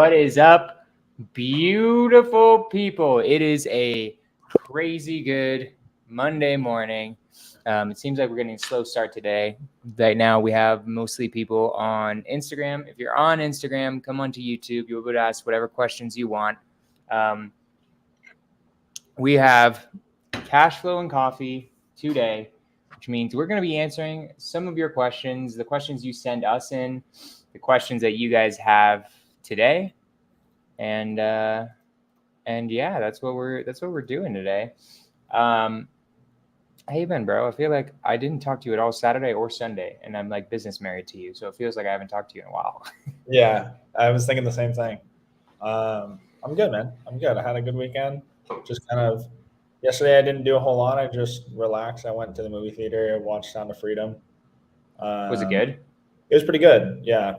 What is up, beautiful people? It is a crazy good Monday morning. It seems like we're getting a slow start today. Right now, we have mostly people on Instagram. If you're on Instagram, come onto YouTube. You'll be able to ask whatever questions you want. We have Cashflow and Coffee today, which means we're going to be answering some of your questions, the questions you send us in, the questions that you guys have today, and yeah, that's what we're doing today. How you been, bro? I feel like I didn't talk to you at all Saturday or Sunday, and I'm like business married to you, so it feels like I haven't talked to you in a while. Yeah, I was thinking the same thing. I'm good, man. I'm good. I had a good weekend. Just kind of yesterday, I didn't do a whole lot. I just relaxed. I went to the movie theater, watched Sound of Freedom. Was it good? It was pretty good. Yeah.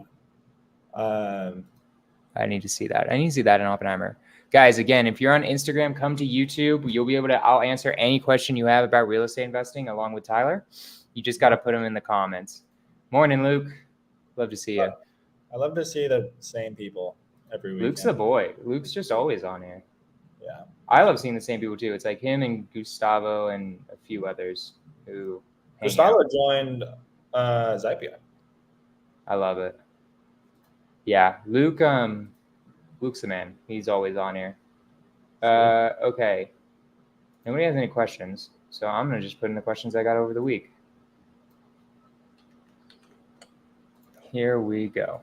I need to see that. I need to see that in Oppenheimer. Guys, again, if you're on Instagram, come to YouTube. You'll be able to, I'll answer any question you have about real estate investing along with Tyler. You just got to put them in the comments. Morning, Luke. Love to see you. I love to see the same people every week. Luke's the boy. Luke's just always on here. Yeah. I love seeing the same people too. It's like him and Gustavo and a few others who hang Gustavo out. joined Zypia. I love it. Yeah, Luke. Luke's the man. He's always on here. Okay. Nobody has any questions, so I'm gonna just put in the questions I got over the week. Here we go.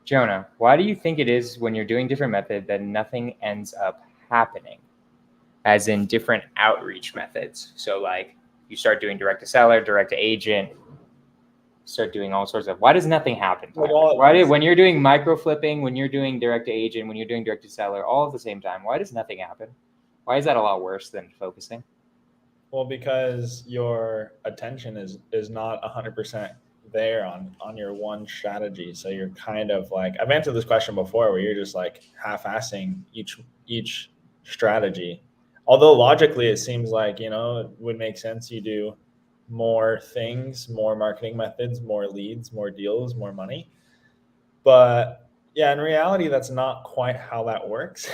Jonah, why do you think it is when you're doing different method that nothing ends up happening? As in different outreach methods. So like you start doing direct to seller, direct to agent, start doing all sorts of, why does nothing happen? When you're doing micro flipping, when you're doing direct to agent, when you're doing direct to seller, all at the same time, why does nothing happen? Why is that a lot worse than focusing? Well, because your attention is not 100% there on your one strategy. So you're kind of like, I've answered this question before where you're just like half-assing each strategy. Although logically it seems like, it would make sense you do more things, more marketing methods, more leads, more deals, more money. But yeah, in reality, that's not quite how that works,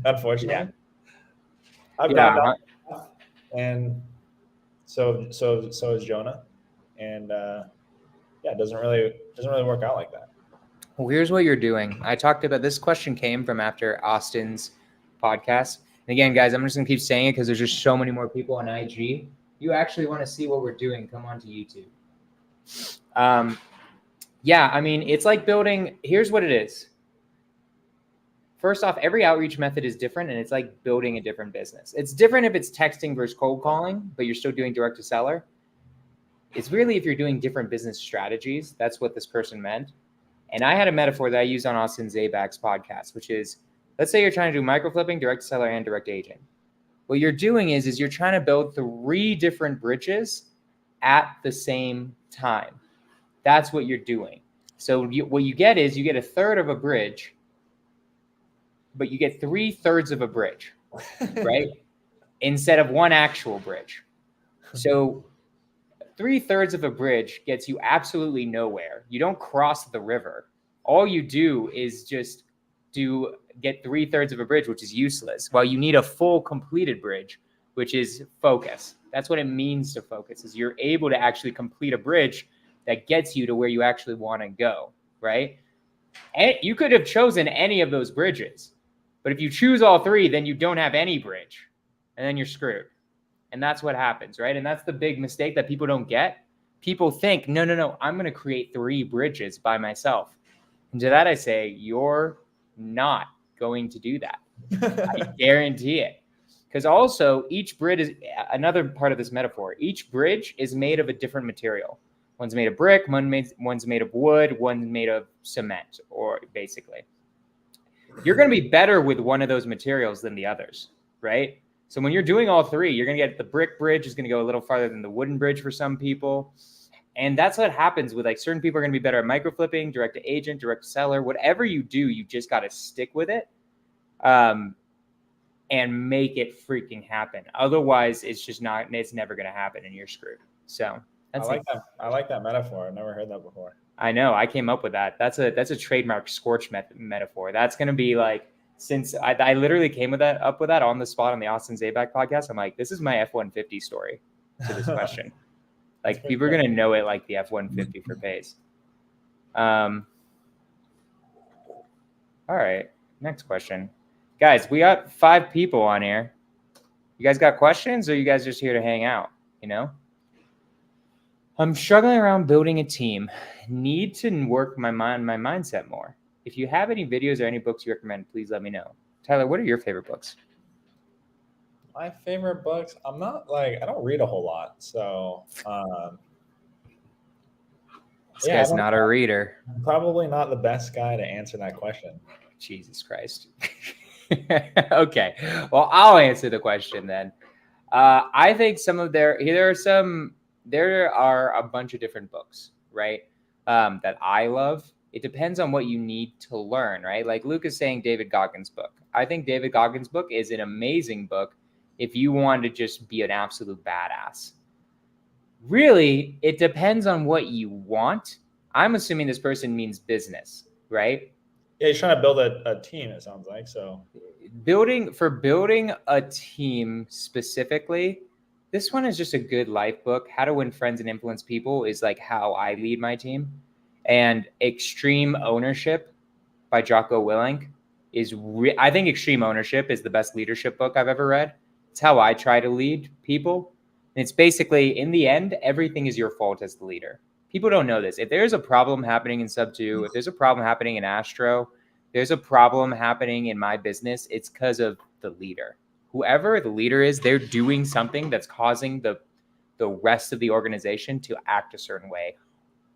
unfortunately. Yeah. I've gone down the path, and so is Jonah. And yeah, it doesn't really work out like that. Well, here's what you're doing. I talked about this question came from after Austin's podcast. And again, guys, I'm just gonna keep saying it because there's just so many more people on IG. You actually want to see what we're doing, come on to YouTube. Yeah, I mean, it's like building, here's what it is. First off, every outreach method is different, and it's like building a different business. It's different if it's texting versus cold calling, but you're still doing direct to seller. It's really if you're doing different business strategies. That's what this person meant. And I had a metaphor that I used on Austin Zabak's podcast, which is, let's say you're trying to do micro flipping, direct to seller, and direct agent. What you're doing is you're trying to build 3 different bridges at the same time. That's what you're doing. So what you get is you get 1/3 of a bridge, but you get 3/3 of a bridge, right? Instead of one actual bridge. So 3/3 of a bridge gets you absolutely nowhere. You don't cross the river. All you do is just get 3/3 of a bridge, which is useless. While you need a full completed bridge, which is focus. That's what it means to focus, is you're able to actually complete a bridge that gets you to where you actually want to go, right? And you could have chosen any of those bridges, but if you choose all 3, then you don't have any bridge, and then you're screwed. And that's what happens, right? And that's the big mistake that people don't get. People think, no, I'm going to create 3 bridges by myself. And to that I say, you're not going to do that. I guarantee it. Because also each bridge is another part of this metaphor. Each bridge is made of a different material. One's made of brick, one's made of wood, one's made of cement, or basically. You're going to be better with one of those materials than the others, right? So when you're doing all 3, you're going to get the brick bridge is going to go a little farther than the wooden bridge for some people. And that's what happens with, like, certain people are going to be better at micro flipping, direct to agent, direct to seller. Whatever you do, you just got to stick with it and make it freaking happen. Otherwise, it's never going to happen and you're screwed. So I like that. I like that metaphor. I've never heard that before. I know. I came up with that. That's a trademark scorch metaphor. That's going to be like, since I literally came up with that on the spot on the Austin Zabak podcast. I'm like, this is my F-150 story to this question. Like, people are going to know it like the F-150 for pace. All right. Next question. Guys, we got 5 people on here. You guys got questions, or are you guys just here to hang out? You know? I'm struggling around building a team. Need to work my mindset more. If you have any videos or any books you recommend, please let me know. Tyler, what are your favorite books? My favorite books, I don't read a whole lot. So, This guy's not a reader. I'm probably not the best guy to answer that question. Jesus Christ. Okay. Well, I'll answer the question then. I think there are a bunch of different books, right? That I love. It depends on what you need to learn, right? Like Luke is saying David Goggins' book. I think David Goggins' book is an amazing book if you want to just be an absolute badass. Really, it depends on what you want. I'm assuming this person means business, right? Yeah, he's trying to build a team, it sounds like. So building a team specifically, this one is just a good life book. How to Win Friends and Influence People is like how I lead my team. And Extreme Ownership by Jocko Willink is I think Extreme Ownership is the best leadership book I've ever read. It's how I try to lead people. And it's basically, in the end, everything is your fault as the leader. People don't know this. If there's a problem happening in Sub 2, if there's a problem happening in Astro, there's a problem happening in my business, it's because of the leader. Whoever the leader is, they're doing something that's causing the rest of the organization to act a certain way.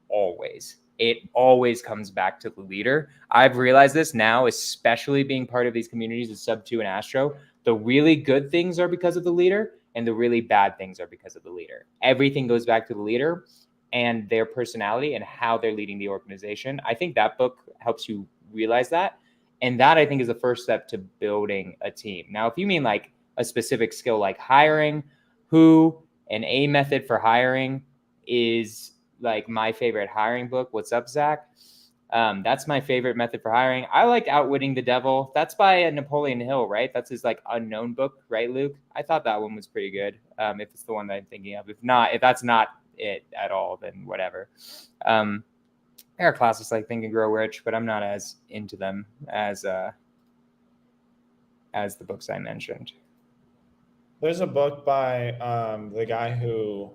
Always. It always comes back to the leader. I've realized this now, especially being part of these communities of Sub 2 and Astro. The really good things are because of the leader, and the really bad things are because of the leader. Everything goes back to the leader and their personality and how they're leading the organization. I think that book helps you realize that. And that, I think, is the first step to building a team. Now, if you mean like a specific skill like hiring, an A Method for Hiring is like my favorite hiring book. What's up, Zach? That's my favorite method for hiring. I like Outwitting the Devil. That's by Napoleon Hill, right? That's his like unknown book, right, Luke? I thought that one was pretty good. If it's the one that I'm thinking of. If that's not it at all, then whatever. There are classes like Think and Grow Rich, but I'm not as into them as the books I mentioned. There's a book by the guy who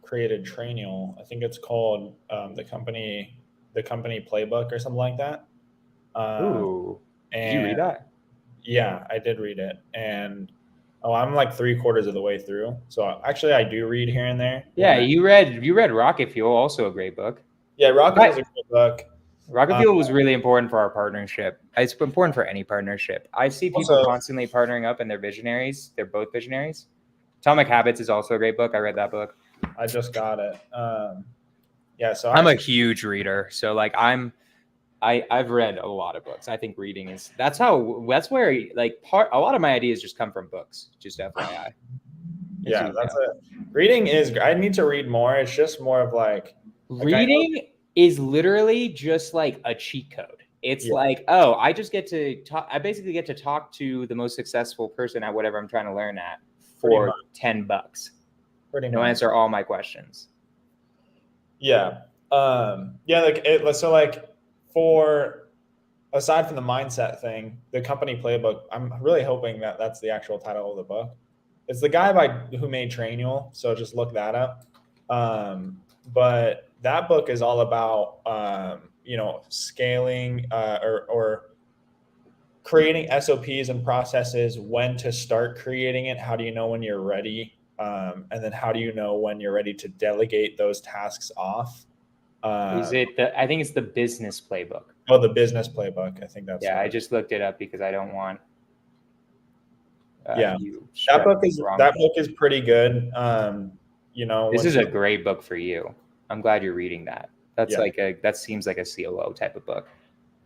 created Trainual. I think it's called the company Playbook or something like that. Ooh, did you read that? Yeah, I did read it, and I'm like 3/4 of the way through. So actually, I do read here and there. Yeah, you read Rocket Fuel, also a great book. Yeah, Rocket Fuel is a great book. Rocket Fuel was really important for our partnership. It's important for any partnership. I see people constantly partnering up, and they're visionaries. They're both visionaries. Atomic Habits is also a great book. I read that book. I just got it. Yeah, so I'm a huge reader. So like I've read a lot of books. I think reading that's where like a lot of my ideas just come from books. Just FYI. Yeah, that's it. Reading is. I need to read more. It's just more of like reading is literally just like a cheat code. It's like, oh, I just get to talk. I basically get to talk to the most successful person at whatever I'm trying to learn at for $10. They'll answer all my questions. Yeah. So for aside from the mindset thing, the company playbook, I'm really hoping that that's the actual title of the book. It's the guy who made Trainual, so just look that up. But that book is all about scaling or creating SOPs and processes, when to start creating it, how do you know when you're ready, and then how do you know when you're ready to delegate those tasks off. Is it I think it's the business playbook. Oh, the business playbook. I think that's I just looked it up because I don't want that book is pretty good. This is a great book for you. I'm glad you're reading that. That's that seems like a COO type of book.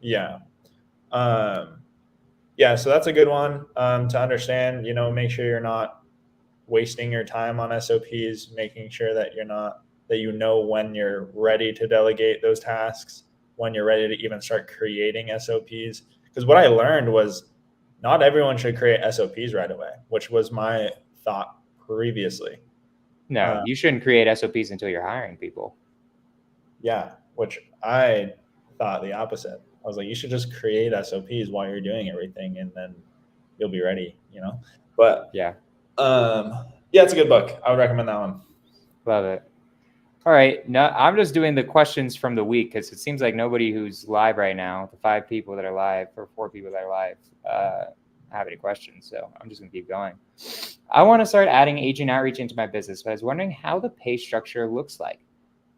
Yeah. So that's a good one to understand. Make sure you're not wasting your time on SOPs, making sure that that you know when you're ready to delegate those tasks, when you're ready to even start creating SOPs. Because what I learned was not everyone should create SOPs right away, which was my thought previously. No, you shouldn't create SOPs until you're hiring people. Yeah, which I thought the opposite. I was like, you should just create SOPs while you're doing everything, and then you'll be ready, you know? But yeah, yeah, it's a good book. I would recommend that one. Love it. All right, now I'm just doing the questions from the week because it seems like nobody who's live right now, the 5 people that are live or 4 people that are live, have any questions. So I'm just gonna keep going. I want to start adding agent outreach into my business, but I was wondering how the pay structure looks like.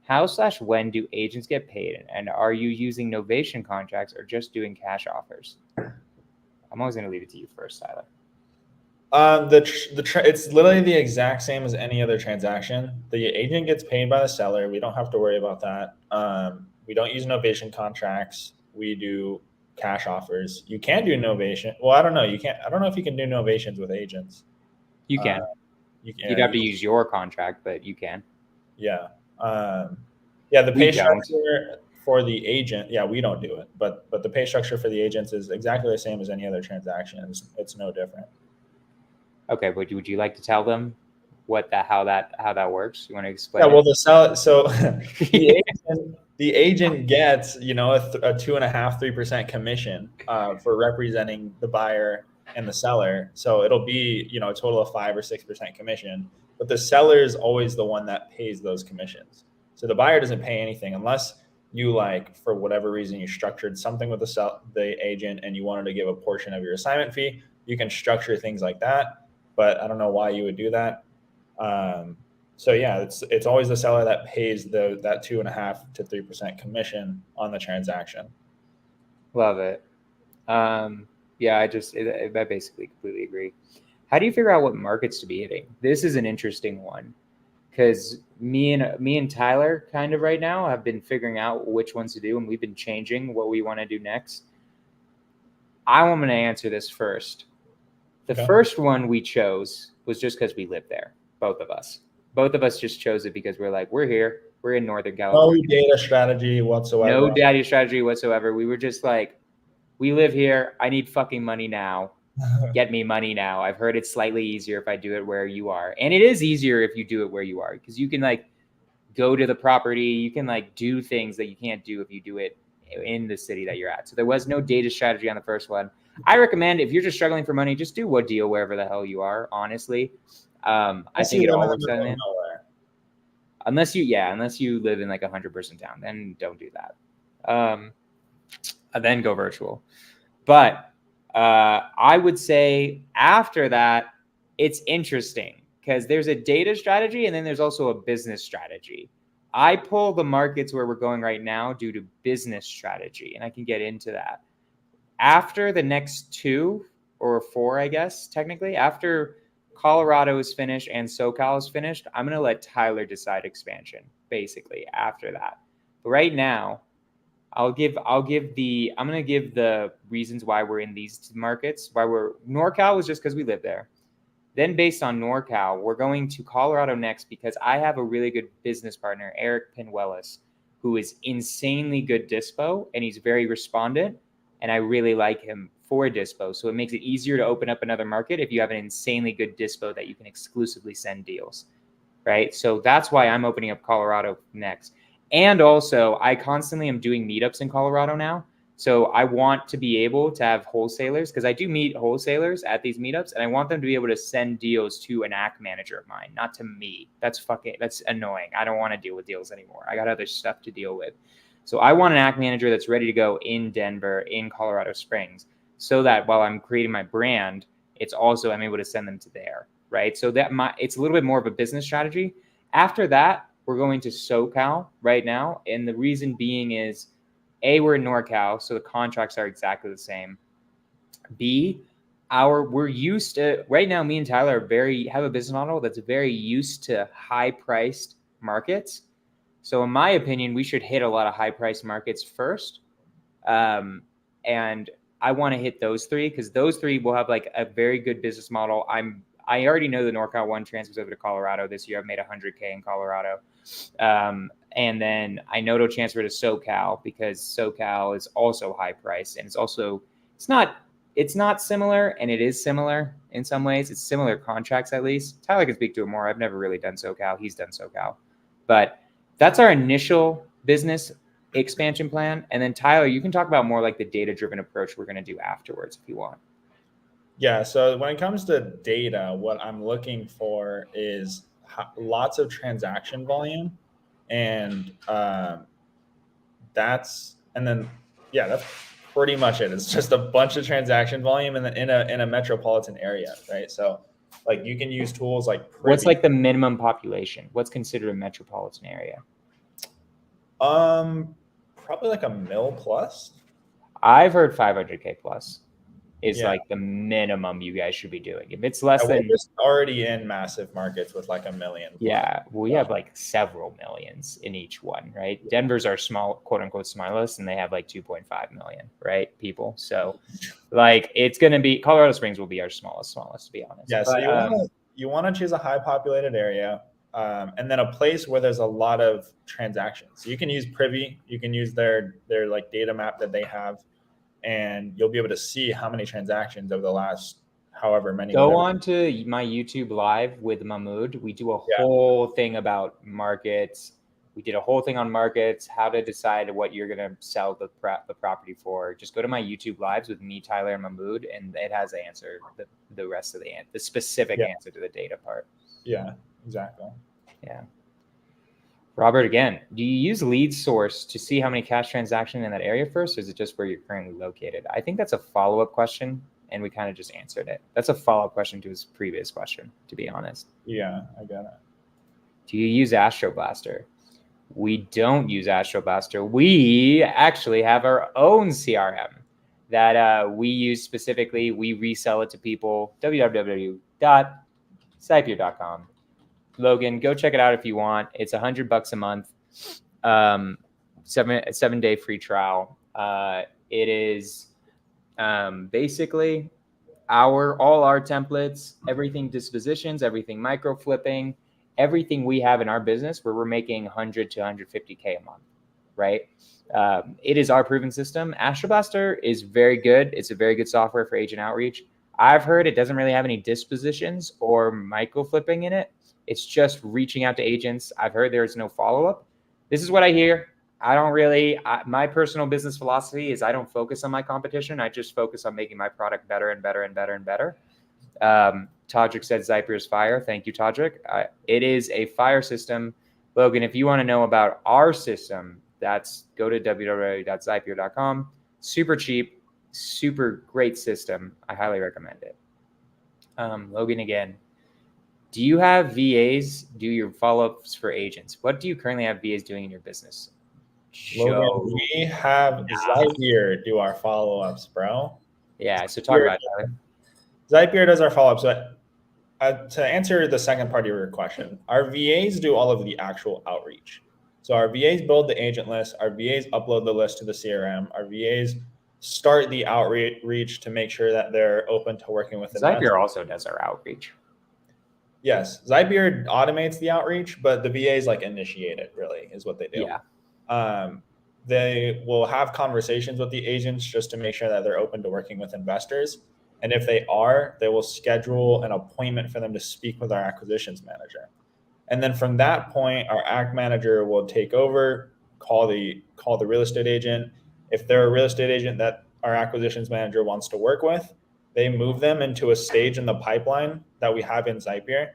How/when do agents get paid, and are you using novation contracts or just doing cash offers? I'm always gonna leave it to you first, Tyler. It's literally the exact same as any other transaction. The agent gets paid by the seller. We don't have to worry about that. We don't use novation contracts. We do cash offers. You can do novation. Well, I don't know. You can't. I don't know if you can do novations with agents. You can. You'd have to use your contract, but you can. Yeah. Yeah. The pay structure for the agent. Yeah, we don't do it, but the pay structure for the agents is exactly the same as any other transaction. It's no different. Okay, but would you like to tell them how that works? You want to explain? Yeah, well, the agent gets, a 2.5%, 3% commission for representing the buyer and the seller. So it'll be, a total of 5 or 6% commission. But the seller is always the one that pays those commissions. So the buyer doesn't pay anything unless you, for whatever reason, you structured something with the agent and you wanted to give a portion of your assignment fee. You can structure things like that. But I don't know why you would do that. So yeah, it's always the seller that pays that 2.5% to 3% commission on the transaction. Love it. Yeah, I basically completely agree. How do you figure out what markets to be hitting? This is an interesting one because me and Tyler kind of right now have been figuring out which ones to do, and we've been changing what we want to do next. I'm going to answer this first. The first one we chose was just because we live there, both of us. Both of us just chose it because we're here. We're in Northern California. No data strategy whatsoever. No data strategy whatsoever. We were just like, we live here. I need fucking money now. Get me money now. I've heard it's slightly easier if I do it where you are. And it is easier if you do it where you are because you can go to the property. You can do things that you can't do if you do it in the city that you're at. So there was no data strategy on the first one. I recommend if you're just struggling for money, just do what deal wherever the hell you are. Honestly, I think it all works out, man. Unless you live in 100% town, then don't do that. Then go virtual. But I would say after that, it's interesting because there's a data strategy and then there's also a business strategy. I pull the markets where we're going right now due to business strategy, and I can get into that. After the next 2 or 4, I guess, technically, after Colorado is finished and SoCal is finished, I'm going to let Tyler decide expansion, basically, after that. But right now, I'm going to give the reasons why we're in these markets. NorCal was just because we live there. Then based on NorCal, we're going to Colorado next because I have a really good business partner, Eric Pinuelos, who is insanely good dispo, and he's very respondent. And I really like him for dispo. So it makes it easier to open up another market if you have an insanely good dispo that you can exclusively send deals, right? So that's why I'm opening up Colorado next. And also, I constantly am doing meetups in Colorado now. So I want to be able to have wholesalers because I do meet wholesalers at these meetups, and I want them to be able to send deals to an AC manager of mine, not to me. That's annoying. I don't want to deal with deals anymore. I got other stuff to deal with. So I want an AC manager that's ready to go in Denver, in Colorado Springs, so that while I'm creating my brand, I'm able to send them to there, right? So it's a little bit more of a business strategy. After that, we're going to SoCal right now, and the reason being is, A, we're in NorCal, so the contracts are exactly the same. B, we're used to right now. Me and Tyler have a business model that's very used to high-priced markets. So in my opinion, we should hit a lot of high-priced markets first. And I want to hit those 3 because those 3 will have a very good business model. I already know the NorCal one transfers over to Colorado this year. I've made $100K in Colorado. And then I know it'll transfer to SoCal because SoCal is also high priced, and it's not similar, and it is similar in some ways. It's similar contracts, at least. Tyler can speak to it more. I've never really done SoCal. He's done SoCal. But that's our initial business expansion plan. And then Tyler, you can talk about more like the data-driven approach we're going to do afterwards if you want. Yeah. So when it comes to data, what I'm looking for is lots of transaction volume, and that's pretty much it. It's just a bunch of transaction volume in a metropolitan area, right? So like you can use tools like Privy. What's like the minimum population? What's considered a metropolitan area? Probably like a mil plus. I've heard 500K plus is like the minimum you guys should be doing. If it's less than, we're just already in massive markets with like a million. Yeah, we have like several millions in each one, right? Denver's our small, quote unquote, smallest, and they have like 2.5 million, right? People. So like it's going to be, Colorado Springs will be our smallest, to be honest. Yeah. So you want to choose a high populated area, and then a place where there's a lot of transactions. So you can use Privy, you can use their like data map that they have, and you'll be able to see how many transactions over the last however many. Go on to my YouTube live with Mahmood. We do a whole thing about markets. We did a whole thing on markets, how to decide what you're going to sell the property for. Just go to my YouTube lives with me, Tyler, and Mahmood, and it has the answer, the rest of the specific answer to the data part. Yeah, exactly. Yeah. Robert, again, do you use lead source to see how many cash transactions in that area first, or is it just where you're currently located? I think that's a follow-up question, and we kind of just answered it. That's a follow-up question to his previous question, to be honest. Yeah, I got it. Do you use Astroblaster? We don't use Astroblaster. We actually have our own CRM that we use specifically. We resell it to people, www.zapier.com. Logan, go check it out if you want. It's $100 a month, 7-day free trial. It is basically all our templates, everything dispositions, everything micro flipping, everything we have in our business where we're making 100 to 150K a month, right? It is our proven system. Astroblaster is very good. It's a very good software for agent outreach. I've heard it doesn't really have any dispositions or micro flipping in it. It's just reaching out to agents. I've heard there's no follow-up. This is what I hear. My personal business philosophy is I don't focus on my competition. I just focus on making my product better and better and better and better. Todrick said Zapier is fire. Thank you, Todrick. It is a fire system. Logan, if you want to know about our system, go to www.zapier.com. Super cheap, super great system. I highly recommend it. Logan, again, do you have VAs do your follow-ups for agents? What do you currently have VAs doing in your business? Logan, we have Zapier do our follow-ups, bro. Yeah, so talk about it. Zapier does our follow-ups. But to answer the second part of your question, our VAs do all of the actual outreach. So our VAs build the agent list. Our VAs upload the list to the CRM. Our VAs start the outreach to make sure that they're open to working with Zapier also does our outreach. Yes, Zapier automates the outreach, but the VAs like initiate it, really, is what they do. Yeah. They will have conversations with the agents just to make sure that they're open to working with investors. And if they are, they will schedule an appointment for them to speak with our acquisitions manager. And then from that point, our AC manager will take over, call the real estate agent. If they're a real estate agent that our acquisitions manager wants to work with, they move them into a stage in the pipeline that we have in Zapier,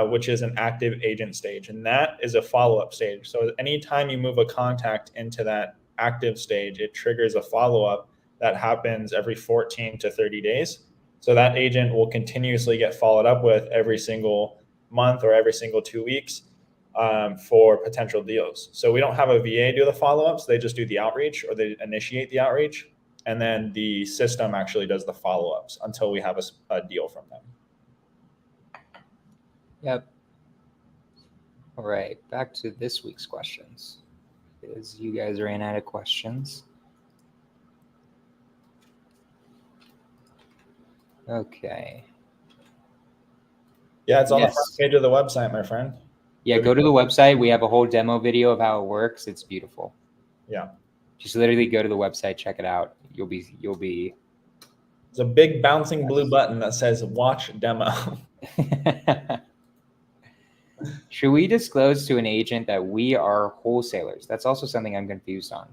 which is an active agent stage. And that is a follow-up stage. So anytime you move a contact into that active stage, it triggers a follow-up that happens every 14 to 30 days. So that agent will continuously get followed up with every single month or every single 2 weeks for potential deals. So we don't have a VA do the follow-ups. They just do the outreach, or they initiate the outreach. And then the system actually does the follow-ups until we have a deal from them. Yep. All right, back to this week's questions, because you guys ran out of questions. Okay. Yeah, it's on the front Yes. page of the website, my friend. Yeah, go to the website. We have a whole demo video of how it works. It's beautiful. Yeah. Just literally go to the website, check it out. You'll be. There's a big bouncing blue button that says watch demo. Should we disclose to an agent that we are wholesalers? That's also something I'm confused on.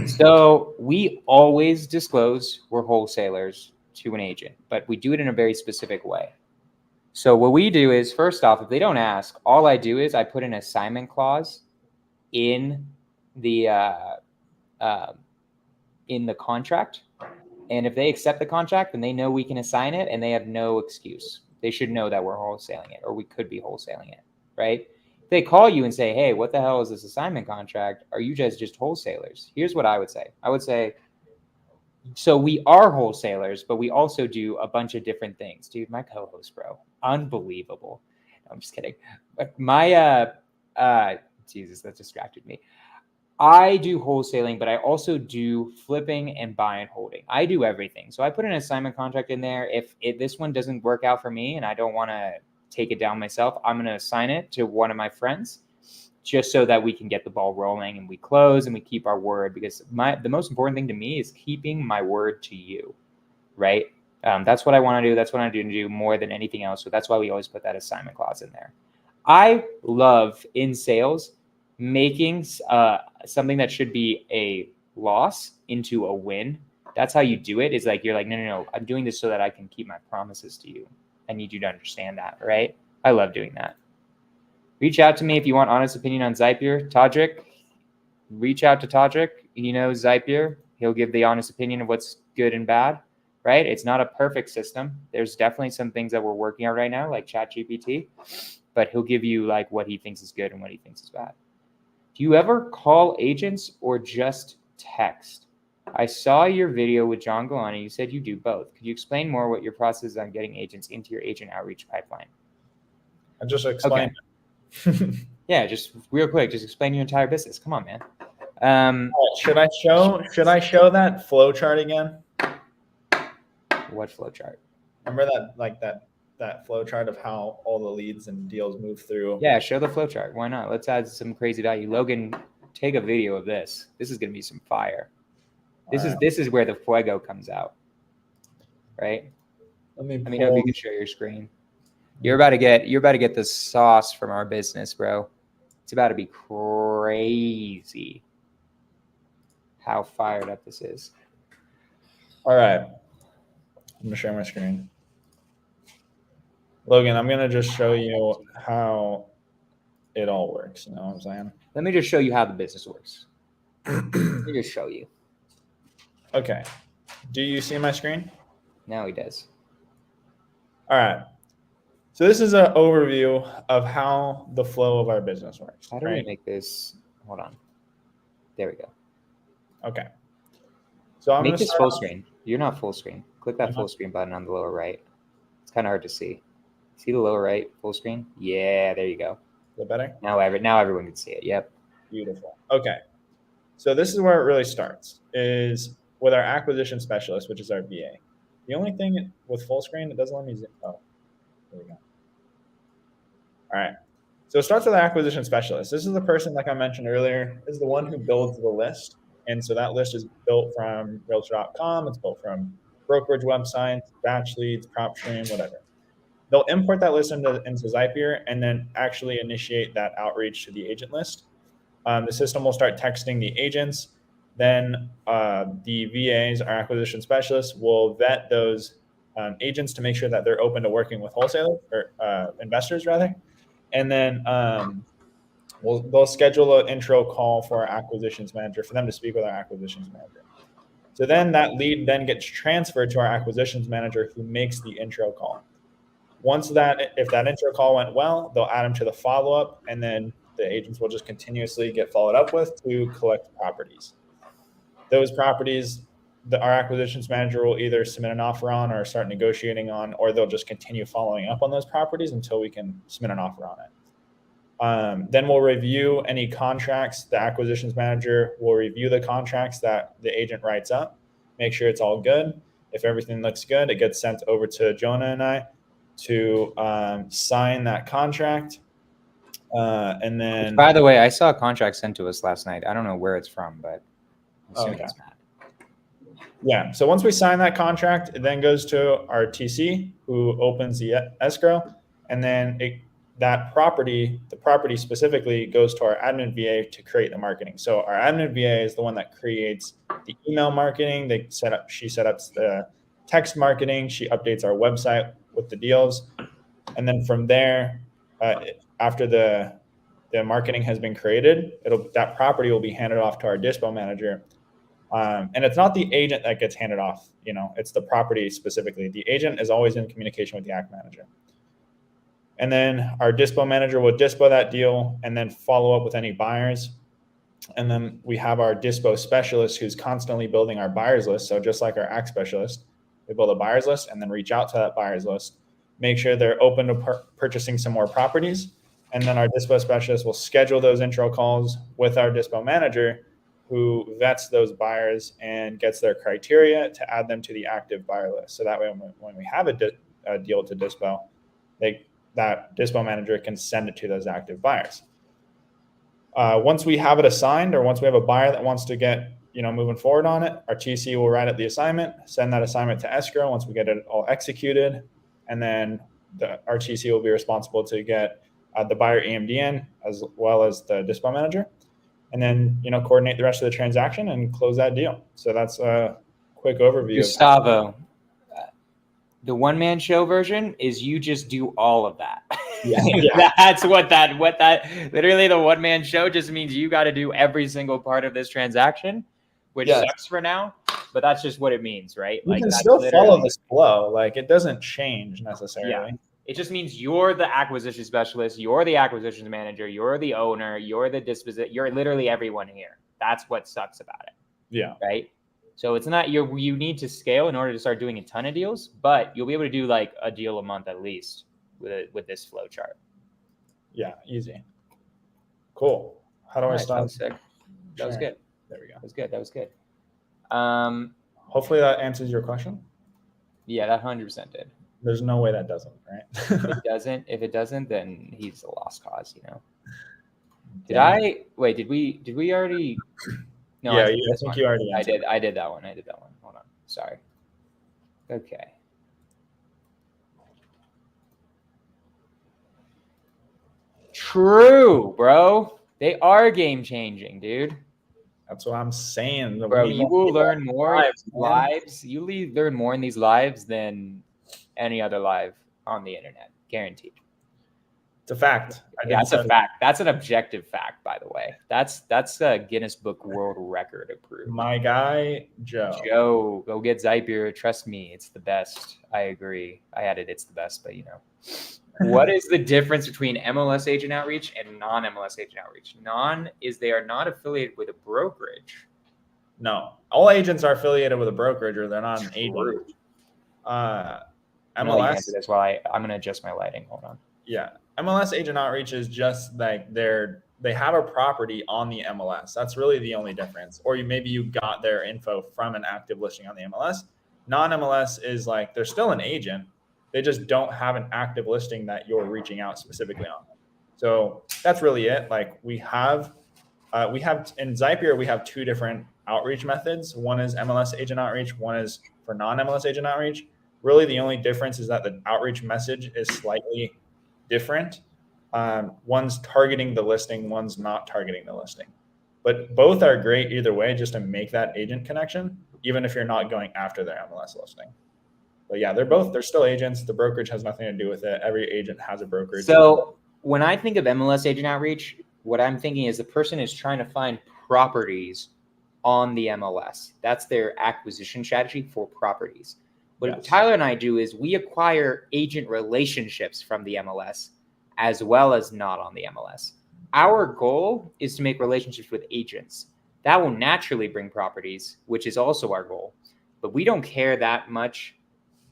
So we always disclose we're wholesalers to an agent, but we do it in a very specific way. So what we do is, first off, if they don't ask, all I do is I put an assignment clause in the contract. And if they accept the contract, then they know we can assign it and they have no excuse. They should know that we're wholesaling it, or we could be wholesaling it, right? If they call you and say, hey, what the hell is this assignment contract? Are you guys just wholesalers? Here's what I would say. I would say, so we are wholesalers, but we also do a bunch of different things. Dude, my co-host, bro, unbelievable. No, I'm just kidding. But my, Jesus, that distracted me. I do wholesaling, but I also do flipping and buy and holding. I do everything. So I put an assignment contract in there. If this one doesn't work out for me and I don't want to take it down myself, I'm going to assign it to one of my friends just so that we can get the ball rolling and we close and we keep our word, because the most important thing to me is keeping my word to you, right? That's what I want to do. That's what I do more than anything else. So that's why we always put that assignment clause in there. I love in sales making something that should be a loss into a win. That's how you do it. Is like, you're like, no, I'm doing this so that I can keep my promises to you. I need you to understand that, right? I love doing that. Reach out to me if you want honest opinion on Zapier. Todrick, reach out to Todrick. He knows Zapier. He'll give the honest opinion of what's good and bad, right? It's not a perfect system. There's definitely some things that we're working on right now, like ChatGPT, but he'll give you like what he thinks is good and what he thinks is bad. Do you ever call agents or just text? I saw your video with John Galani. You said you do both. Could you explain more what your process is on getting agents into your agent outreach pipeline? I just explained. Okay. Yeah, just real quick, just explain your entire business. Come on, man. Should I show that flow chart again? What flow chart? Remember that flow chart of how all the leads and deals move through? Yeah, show the flow chart. Why not? Let's add some crazy value. Logan, take a video of this. This is going to be some fire. This is where the fuego comes out, right? Let me know if you can share your screen. You're about to get the sauce from our business, bro. It's about to be crazy how fired up this is. All right. I'm going to share my screen. Logan, I'm going to just show you how it all works. You know what I'm saying? Let me just show you how the business works. Let me just show you. Okay. Do you see my screen? Now he does. All right. So this is an overview of how the flow of our business works. How do we make this? Hold on. There we go. Okay. So I'm make this full screen. You're not full screen. Click that full screen button on the lower right. It's kind of hard to see. See the lower right full screen? Yeah, there you go. Is that better? Now everyone can see it. Yep. Beautiful. Okay. So this is where it really starts, is with our acquisition specialist, which is our VA. The only thing with full screen, it doesn't let me zoom. Oh, there we go. All right. So it starts with our acquisition specialist. This is the person, like I mentioned earlier, is the one who builds the list. And so that list is built from realtor.com. It's built from brokerage websites, batch leads, PropStream, whatever. They'll import that list into Zapier and then actually initiate that outreach to the agent list. The system will start texting the agents. Then the VAs, our acquisition specialists, will vet those agents to make sure that they're open to working with wholesalers or investors, rather. And then they'll schedule an intro call for our acquisitions manager for them to speak with our acquisitions manager. So then that lead then gets transferred to our acquisitions manager, who makes the intro call. If that intro call went well, they'll add them to the follow-up, and then the agents will just continuously get followed up with to collect properties. Those properties, our acquisitions manager will either submit an offer on or start negotiating on, or they'll just continue following up on those properties until we can submit an offer on it. Then we'll review any contracts. The acquisitions manager will review the contracts that the agent writes up, make sure it's all good. If everything looks good, it gets sent over to Jonah and I to sign that contract. And then, by the way, I saw a contract sent to us last night. I don't know where it's from, but I'm assuming it's Matt. Yeah. So once we sign that contract, it then goes to our TC, who opens the escrow, and then the property specifically goes to our admin VA to create the marketing. So our admin VA is the one that creates the email marketing. She set up the text marketing. She updates our website with the deals, and then from there, after the marketing has been created, that property will be handed off to our dispo manager. And it's not the agent that gets handed off, it's the property specifically. The agent is always in communication with the act manager. And then our dispo manager will dispo that deal and then follow up with any buyers. And then we have our dispo specialist who's constantly building our buyers list. So just like our act specialist, we build a buyers list and then reach out to that buyers list, make sure they're open to purchasing some more properties. And then our dispo specialist will schedule those intro calls with our dispo manager, who vets those buyers and gets their criteria to add them to the active buyer list. So that way, when we have a deal to dispo, that dispo manager can send it to those active buyers. Once we have it assigned, or once we have a buyer that wants to get moving forward on it, our TC will write up the assignment, send that assignment to escrow once we get it all executed, and then our TC will be responsible to get the buyer EMD in, as well as the dispo manager, and then coordinate the rest of the transaction and close that deal. So that's a quick overview. Gustavo, the one-man show version is you just do all of that. Yeah. That's what that literally the one-man show just means. You got to do every single part of this transaction, which sucks for now, but that's just what it means, right? You can still follow this flow. Like, it doesn't change necessarily. Yeah. It just means you're the acquisition specialist, you're the acquisitions manager, you're the owner, you're the you're literally everyone here. That's what sucks about it. Yeah. Right. So it's not you need to scale in order to start doing a ton of deals, but you'll be able to do like a deal a month at least with this flow chart. Yeah, easy. Cool. How do I stop? That was sick. That was good. There we go. That was good. Hopefully that answers your question. Yeah, that 100% did. There's no way that doesn't, right? If it doesn't, then he's a lost cause, Did we already? No, yeah, I think you already answered. I did that one. Hold on. Sorry. Okay. True, bro. They are game changing, dude. That's what I'm saying. Bro, you will learn more in these lives. You learn more in these lives than any other live on the internet. Guaranteed. It's a fact. That's a fact. That's an objective fact, by the way. That's a Guinness Book World Record approved. My guy, Joe. Joe, go get Zypier. Trust me, it's the best. I agree. I added it's the best, but What is the difference between MLS agent outreach and non-MLS agent outreach? They are not affiliated with a brokerage. No. All agents are affiliated with a brokerage, or they're not an agent. MLS. That's why I'm going to adjust my lighting. Hold on. Yeah. MLS agent outreach is just like they have a property on the MLS. That's really the only difference. Or maybe you got their info from an active listing on the MLS. Non-MLS is like they're still an agent. They just don't have an active listing that you're reaching out specifically on. So that's really it. Like we have in Zypier, we have two different outreach methods. One is MLS agent outreach. One is for non-MLS agent outreach. Really, the only difference is that the outreach message is slightly different. One's targeting the listing, one's not targeting the listing. But both are great either way, just to make that agent connection, even if you're not going after their MLS listing. But yeah, they're still agents. The brokerage has nothing to do with it. Every agent has a brokerage. So when I think of MLS agent outreach, what I'm thinking is the person is trying to find properties on the MLS. That's their acquisition strategy for properties. What Tyler and I do is we acquire agent relationships from the MLS as well as not on the MLS. Our goal is to make relationships with agents. That will naturally bring properties, which is also our goal. But we don't care that much.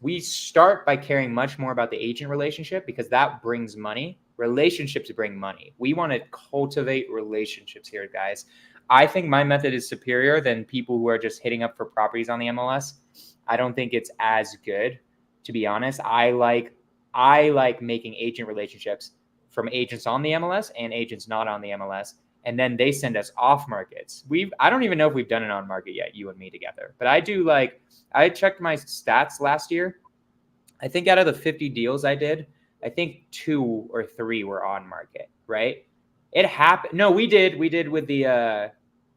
We start by caring much more about the agent relationship because that brings money. Relationships bring money. We want to cultivate relationships here, guys. I think my method is superior than people who are just hitting up for properties on the MLS. I don't think it's as good, to be honest. I like I like making agent relationships from agents on the MLS and agents not on the MLS. And then they send us off markets. I don't even know if we've done it on market yet, you and me together. But I do I checked my stats last year. I think out of the 50 deals I did, I think 2 or 3 were on market, right? It happened. No, we did with the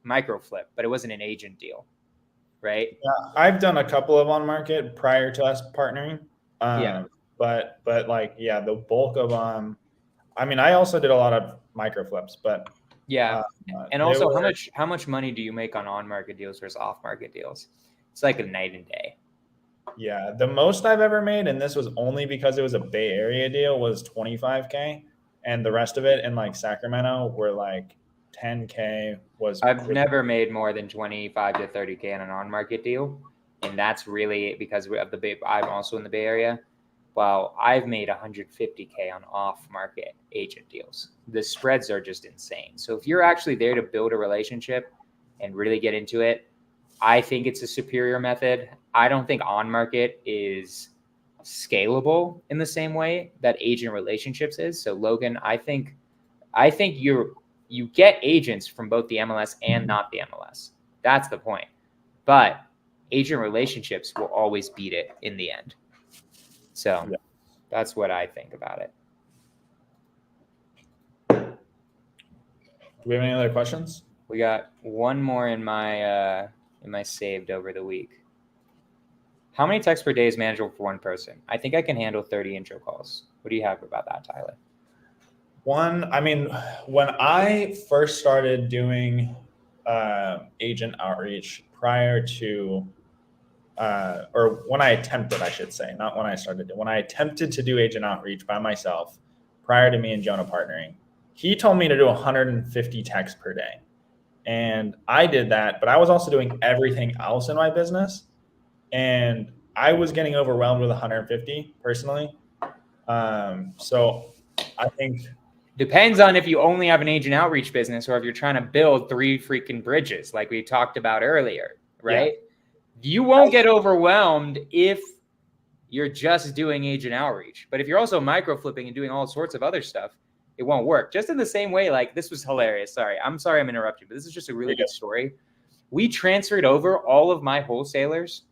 micro flip, but it wasn't an agent deal, right? Yeah, I've done a couple of on market prior to us partnering. Yeah. But like, yeah, the bulk of I mean, I also did a lot of micro flips, but yeah. And also, how much money do you make on market deals versus off market deals? It's like a night and day. Yeah, the most I've ever made, and this was only because it was a Bay Area deal, was 25K, and the rest of it in like Sacramento were like 10K. I've never made more than 25 to 30K on an on market deal, and that's really because of the Bay. I'm also in the Bay Area. Well, I've made 150K on off market agent deals. The spreads are just insane. So if you're actually there to build a relationship and really get into it, I think it's a superior method. I don't think on market is scalable in the same way that agent relationships is. So Logan, I think you get agents from both the MLS and not the MLS. That's the point. But agent relationships will always beat it in the end. So yeah, that's what I think about it. Do we have any other questions? We got one more in my saved over the week. How many texts per day is manageable for one person? I think I can handle 30 intro calls. What do you have about that, Tyler? I mean, when I first started doing agent outreach prior to, or when I attempted, I should say, not when I started, when I attempted to do agent outreach by myself prior to me and Jonah partnering, he told me to do 150 texts per day. And I did that, but I was also doing everything else in my business. And I was getting overwhelmed with 150 personally. So I think depends on if you only have an agent outreach business or if you're trying to build 3 freaking bridges like we talked about earlier, right? Yeah. You won't get overwhelmed if you're just doing agent outreach. But if you're also micro flipping and doing all sorts of other stuff, it won't work. Just in the same way, like this was hilarious. I'm sorry I'm interrupting, but this is just a really good story. We transferred over all of my wholesalers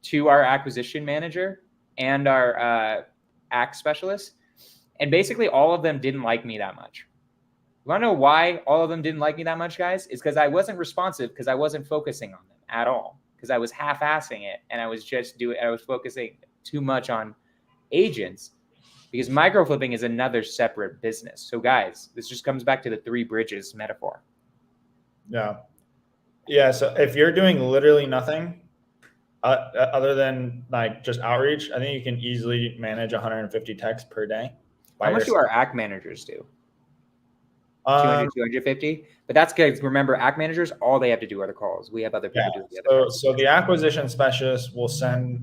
to our acquisition manager and our AC specialist. And basically all of them didn't like me that much. You want to know why all of them didn't like me that much, guys? It's because I wasn't responsive, because I wasn't focusing on them at all, because I was half-assing it, and I was focusing too much on agents, because micro flipping is another separate business. So guys, this just comes back to the 3 bridges metaphor. Yeah. So if you're doing literally nothing other than like just outreach, I think you can easily manage 150 texts per day. How much do our AC managers do? 200, 250? But that's good. Remember, AC managers, all they have to do are the calls. We have other people doing the other calls. So the acquisition specialist will send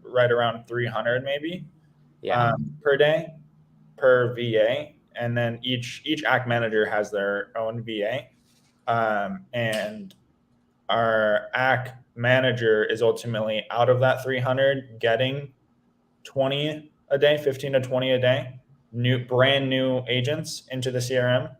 right around 300 maybe per day per VA. And then each AC manager has their own VA. And our AC manager is ultimately out of that 300 getting 20 a day, 15 to 20 a day. Brand new agents into the CRM.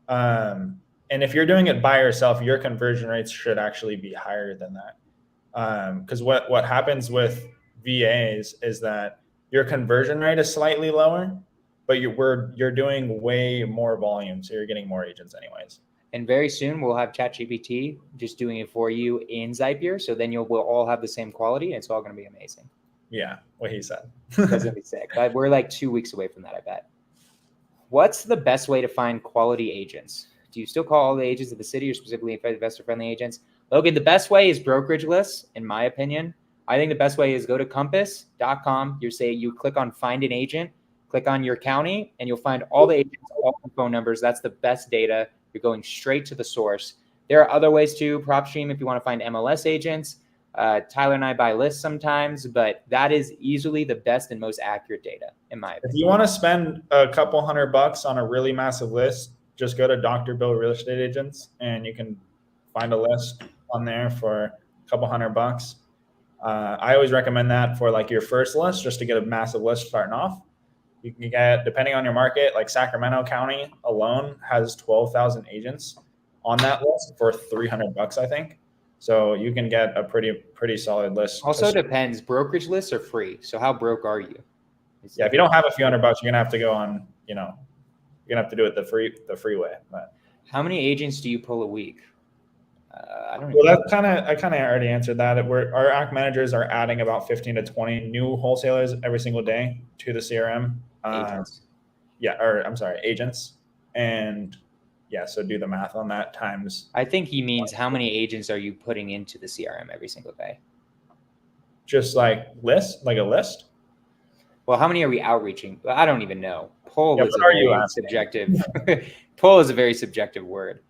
And if you're doing it by yourself, your conversion rates should actually be higher than that. Because what happens with VAs is that your conversion rate is slightly lower, but you're doing way more volume, so you're getting more agents anyways. And very soon we'll have ChatGPT just doing it for you in Zapier. So then we'll all have the same quality, and it's all going to be amazing. Yeah, what he said. That's going to be sick. We're like 2 weeks away from that, I bet. What's the best way to find quality agents? Do you still call all the agents of the city or specifically investor-friendly agents? Logan, the best way is brokerage lists, in my opinion. I think the best way is go to compass.com. You click on find an agent, click on your county, and you'll find all the agents, all the phone numbers. That's the best data. You're going straight to the source. There are other ways too. PropStream, if you want to find MLS agents. Tyler and I buy lists sometimes, but that is easily the best and most accurate data, in my opinion. If you want to spend a couple $100 on a really massive list, just go to Dr. Bill Real Estate Agents, and you can find a list on there for a couple $100. I always recommend that for like your first list, just to get a massive list starting off. You can get, depending on your market, like Sacramento County alone has 12,000 agents on that list for $300, I think. So you can get a pretty solid list. Also depends. Brokerage lists are free. So how broke are you? Yeah, if you don't have a few $100, you're gonna have to go on. You're gonna have to do it the freeway. But how many agents do you pull a week? I don't. Well, I kind of already answered that. Our AC managers are adding about 15 to 20 new wholesalers every single day to the CRM. Agents. Agents. And yeah, so do the math on that times. I think he means how many agents are you putting into the CRM every single day? Just like a list. Well, how many are we outreaching? I don't even know. Pull is a very subjective. Pull is a very subjective word.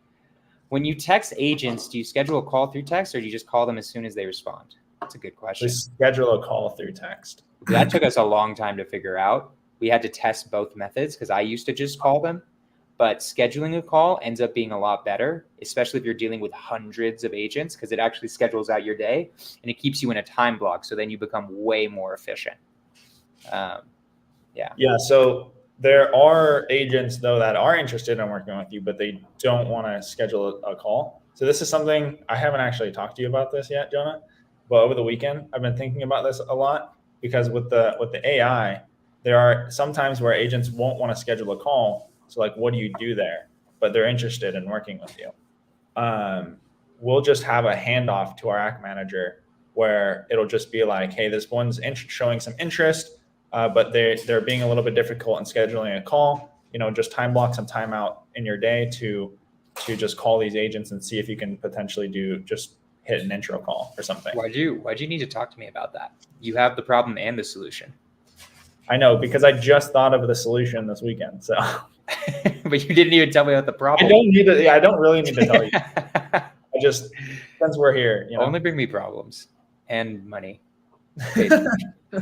When you text agents, do you schedule a call through text or do you just call them as soon as they respond? That's a good question. We schedule a call through text. That took us a long time to figure out. We had to test both methods because I used to just call them. But scheduling a call ends up being a lot better, especially if you're dealing with hundreds of agents, because it actually schedules out your day and it keeps you in a time block. So then you become way more efficient. Yeah. So there are agents, though, that are interested in working with you, but they don't want to schedule a call. So this is something I haven't actually talked to you about this yet, Jonah. But over the weekend, I've been thinking about this a lot because with the AI, there are some times where agents won't want to schedule a call. So like, what do you do there? But they're interested in working with you. We'll just have a handoff to our AC manager where it'll just be like, hey, this one's showing some interest. But they're being a little bit difficult in scheduling a call. Just time block some time out in your day to just call these agents and see if you can potentially just hit an intro call or something. Why'd you need to talk to me about that? You have the problem and the solution. I know, because I just thought of the solution this weekend. So, but you didn't even tell me about the problem. I don't really need to tell you. I just, since we're here, only bring me problems and money.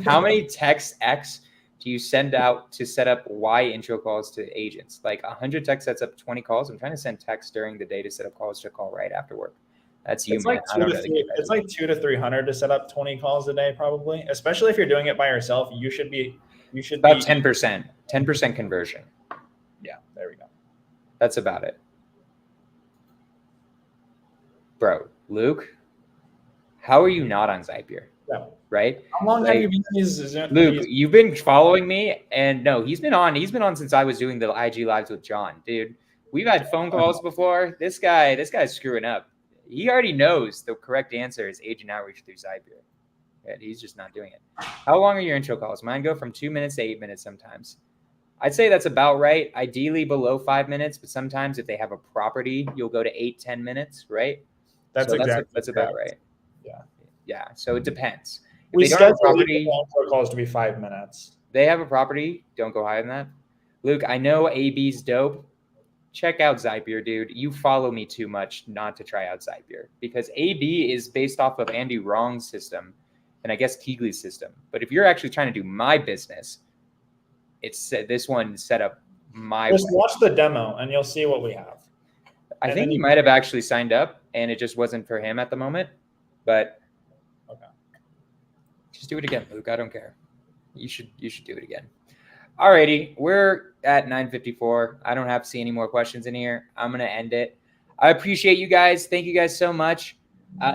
How many text X do you send out to set up Y intro calls to agents? Like 100 text sets up 20 calls. I'm trying to send text during the day to set up calls to call right after work. That's you, it's man. It's like 200 to 300 to set up 20 calls a day, probably. Especially if you're doing it by yourself, you should be about 10% conversion. Yeah, there we go. That's about it. Bro, Luke, how are you not on Zapier? Yeah. Right? How long have you been using Luke, you've been following me, and no, he's been on since I was doing the IG lives with John. Dude, we've had phone calls before. This guy's screwing up. He already knows the correct answer is agent outreach through Zapier. And he's just not doing it. How long are your intro calls? Mine go from 2 minutes to 8 minutes sometimes. I'd say that's about right. Ideally below 5 minutes, but sometimes if they have a property, you'll go to 8-10 minutes, right? That's about right. Yeah. Yeah. So it depends. If we they don't have a property calls to be 5 minutes. They have a property. Don't go higher than that. Luke, I know AB's dope. Check out Zapier, dude. You follow me too much not to try out Zapier because AB is based off of Andy Wrong's system and I guess Keegley's system. But if you're actually trying to do my business, it's this one set up my way. Just watch the demo and you'll see what we have. I think he might have actually signed up and it just wasn't for him at the moment. But okay. Just do it again, Luke. I don't care. You should do it again. Alrighty, we're at 9:54. I don't have to see any more questions in here. I'm gonna end it. I appreciate you guys. Thank you guys so much.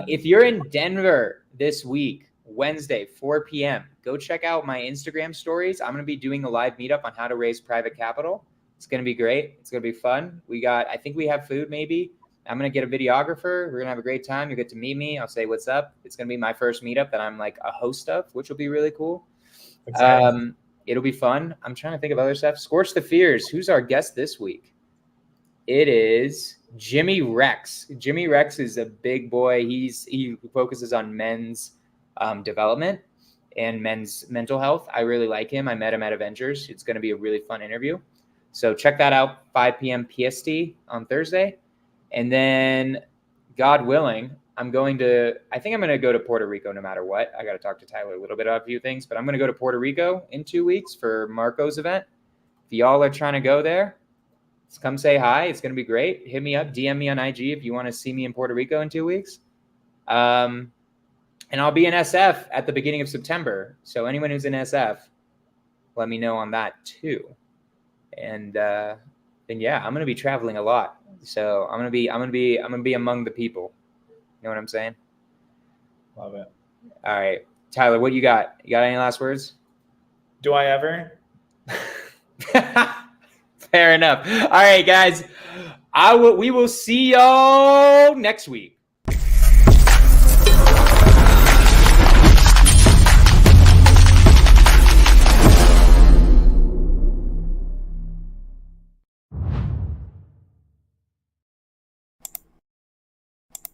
If you're in Denver this week, Wednesday, 4 p.m., go check out my Instagram stories. I'm gonna be doing a live meetup on how to raise private capital. It's gonna be great. It's gonna be fun. I think we have food maybe. I'm going to get a videographer. We're going to have a great time. You get to meet me. I'll say what's up. It's going to be my first meetup that I'm like a host of, which will be really cool. It'll be fun. I'm trying to think of other stuff. Scorch the Fears. Who's our guest this week? It is Jimmy Rex. Jimmy Rex is a big boy. He focuses on men's development and men's mental health. I really like him. I met him at Avengers. It's going to be a really fun interview. So check that out, 5 p.m. PST on Thursday. And then, God willing, I think I'm going to go to Puerto Rico no matter what. I got to talk to Tyler a little bit about a few things, but I'm going to go to Puerto Rico in 2 weeks for Marco's event. If y'all are trying to go there, come say hi. It's going to be great. Hit me up, DM me on IG if you want to see me in Puerto Rico in 2 weeks. And I'll be in SF at the beginning of September. So anyone who's in SF, let me know on that too. And yeah, I'm gonna be traveling a lot, so I'm gonna be among the people. You know what I'm saying? Love it. All right, Tyler, what you got? You got any last words? Do I ever? Fair enough. All right, guys. We will see y'all next week.